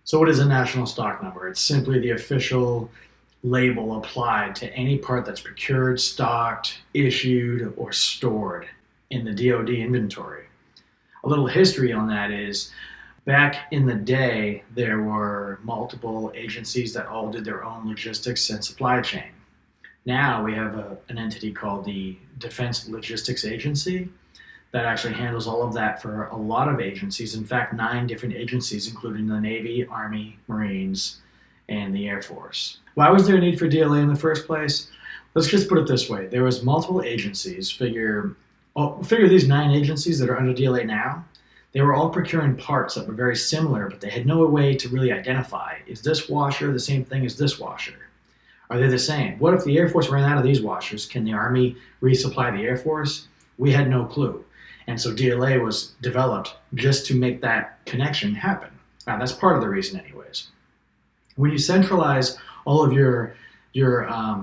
So what is a national stock number? It's simply the official label applied to any part that's procured, stocked, issued, or stored in the DoD inventory. A little history on that is, back in the day, there were multiple agencies that all did their own logistics and supply chain. Now we have an entity called the Defense Logistics Agency that actually handles all of that for a lot of agencies. In fact, 9 different agencies, including the Navy, Army, Marines, and the Air Force. Why was there a need for DLA in the first place? Let's just put it this way. There was multiple agencies. Figure these 9 agencies that are under DLA now. They were all procuring parts that were very similar, but they had no way to really identify, is this washer the same thing as this washer? Are they the same? What if the Air Force ran out of these washers? Can the Army resupply the Air Force? We had no clue. And so DLA was developed just to make that connection happen. Now, that's part of the reason anyways. When you centralize all of your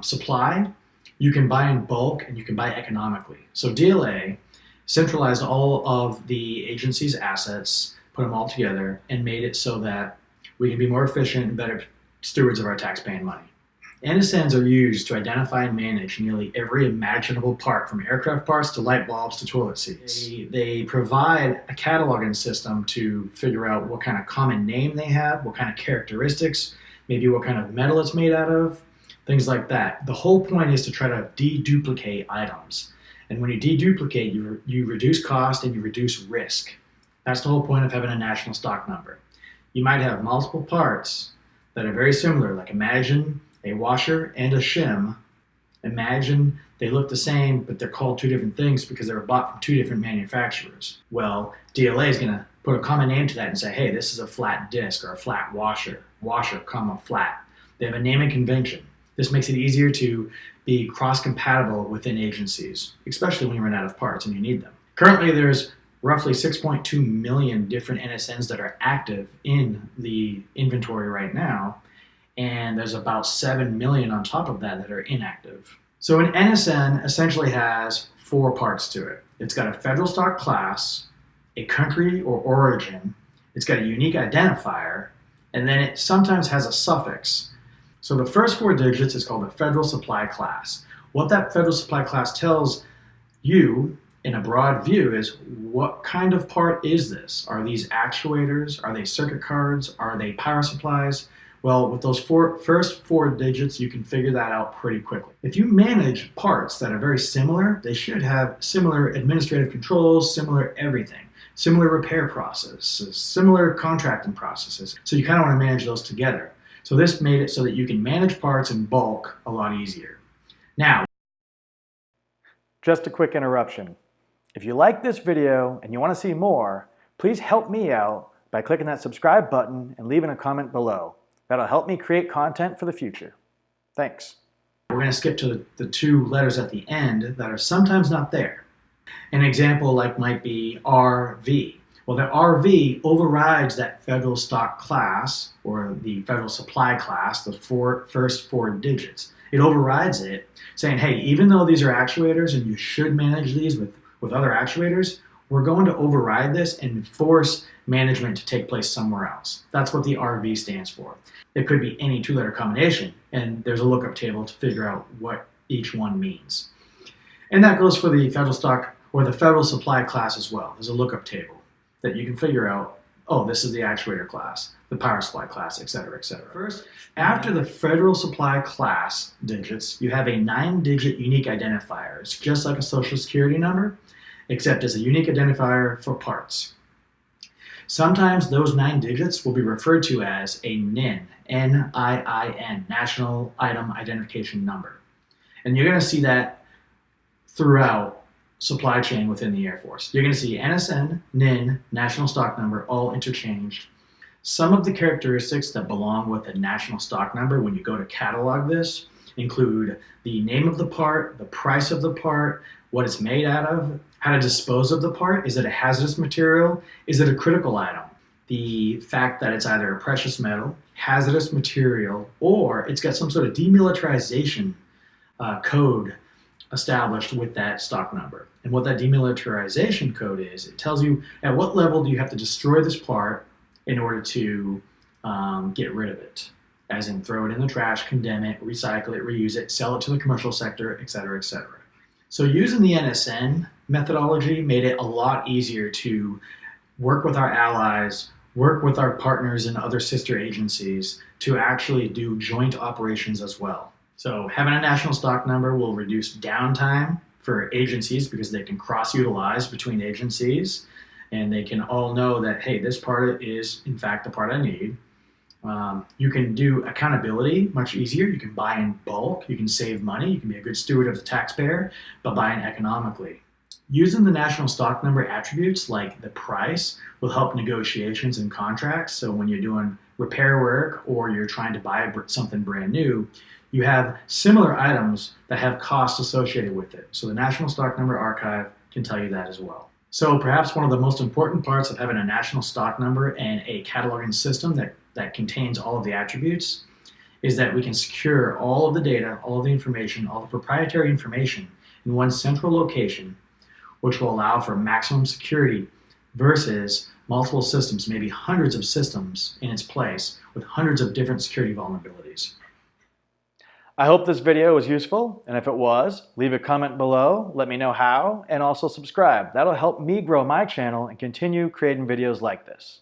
supply, you can buy in bulk and you can buy economically. So DLA centralized all of the agency's assets, put them all together, and made it so that we can be more efficient and better stewards of our tax-paying money. NSNs are used to identify and manage nearly every imaginable part, from aircraft parts to light bulbs to toilet seats. They provide a cataloging system to figure out what kind of common name they have, what kind of characteristics, maybe what kind of metal it's made out of, things like that. The whole point is to try to deduplicate items. And when you deduplicate, you reduce cost and you reduce risk. That's the whole point of having a national stock number. You might have multiple parts that are very similar, like imagine a washer and a shim. Imagine they look the same, but they're called 2 different things because they were bought from 2 different manufacturers. Well, DLA is going to put a common name to that and say, hey, this is a flat disc or a flat washer, flat. They have a naming convention. This makes it easier to be cross-compatible within agencies, especially when you run out of parts and you need them. Currently, there's roughly 6.2 million different NSNs that are active in the inventory right now, and there's about 7 million on top of that that are inactive. So an NSN essentially has 4 parts to it. It's got a federal stock class, a country or origin, it's got a unique identifier, and then it sometimes has a suffix. So the first 4 digits is called the federal supply class. What that federal supply class tells you in a broad view is, what kind of part is this? Are these actuators? Are they circuit cards? Are they power supplies? Well, with those first 4 digits, you can figure that out pretty quickly. If you manage parts that are very similar, they should have similar administrative controls, similar everything, similar repair processes, similar contracting processes. So you kind of want to manage those together. So this made it so that you can manage parts in bulk a lot easier. Now, just a quick interruption. If you like this video and you want to see more, please help me out by clicking that subscribe button and leaving a comment below. That'll help me create content for the future. Thanks. We're going to skip to the 2 letters at the end that are sometimes not there. An example might be RV. Well, the RV overrides that federal stock class, or the federal supply class, the first 4 digits. It overrides it, saying, hey, even though these are actuators and you should manage these with other actuators, we're going to override this and force management to take place somewhere else. That's what the RV stands for. It could be any 2-letter combination, and there's a lookup table to figure out what each one means. And that goes for the federal stock or the federal supply class as well. There's a lookup table that you can figure out, oh, this is the actuator class, the power supply class, et cetera, et cetera. First, after the federal supply class digits, you have a 9-digit unique identifier. It's just like a social security number, except it's a unique identifier for parts. Sometimes those 9 digits will be referred to as a NIIN, N-I-I-N, National Item Identification Number. And you're going to see that throughout supply chain within the Air Force. You're going to see NSN, NIIN, National Stock Number, all interchanged. Some of the characteristics that belong with a National Stock Number when you go to catalog this include the name of the part, the price of the part, what it's made out of, how to dispose of the part. Is it a hazardous material? Is it a critical item? The fact that it's either a precious metal, hazardous material, or it's got some sort of demilitarization code established with that stock number. And what that demilitarization code is, it tells you at what level do you have to destroy this part in order to get rid of it, as in throw it in the trash, condemn it, recycle it, reuse it, sell it to the commercial sector, et cetera, et cetera. So using the NSN methodology made it a lot easier to work with our allies, work with our partners and other sister agencies to actually do joint operations as well. So having a national stock number will reduce downtime for agencies because they can cross-utilize between agencies and they can all know that, hey, this part is in fact the part I need. You can do accountability much easier. You can buy in bulk, you can save money, you can be a good steward of the taxpayer, but buying economically. Using the national stock number attributes like the price will help negotiations and contracts. So when you're doing repair work or you're trying to buy something brand new, you have similar items that have costs associated with it. So the National Stock Number Archive can tell you that as well. So perhaps one of the most important parts of having a national stock number and a cataloging system that contains all of the attributes is that we can secure all of the data, all of the information, all the proprietary information in one central location, which will allow for maximum security versus multiple systems, maybe hundreds of systems in its place with hundreds of different security vulnerabilities. I hope this video was useful, and if it was, leave a comment below, let me know how, and also subscribe. That'll help me grow my channel and continue creating videos like this.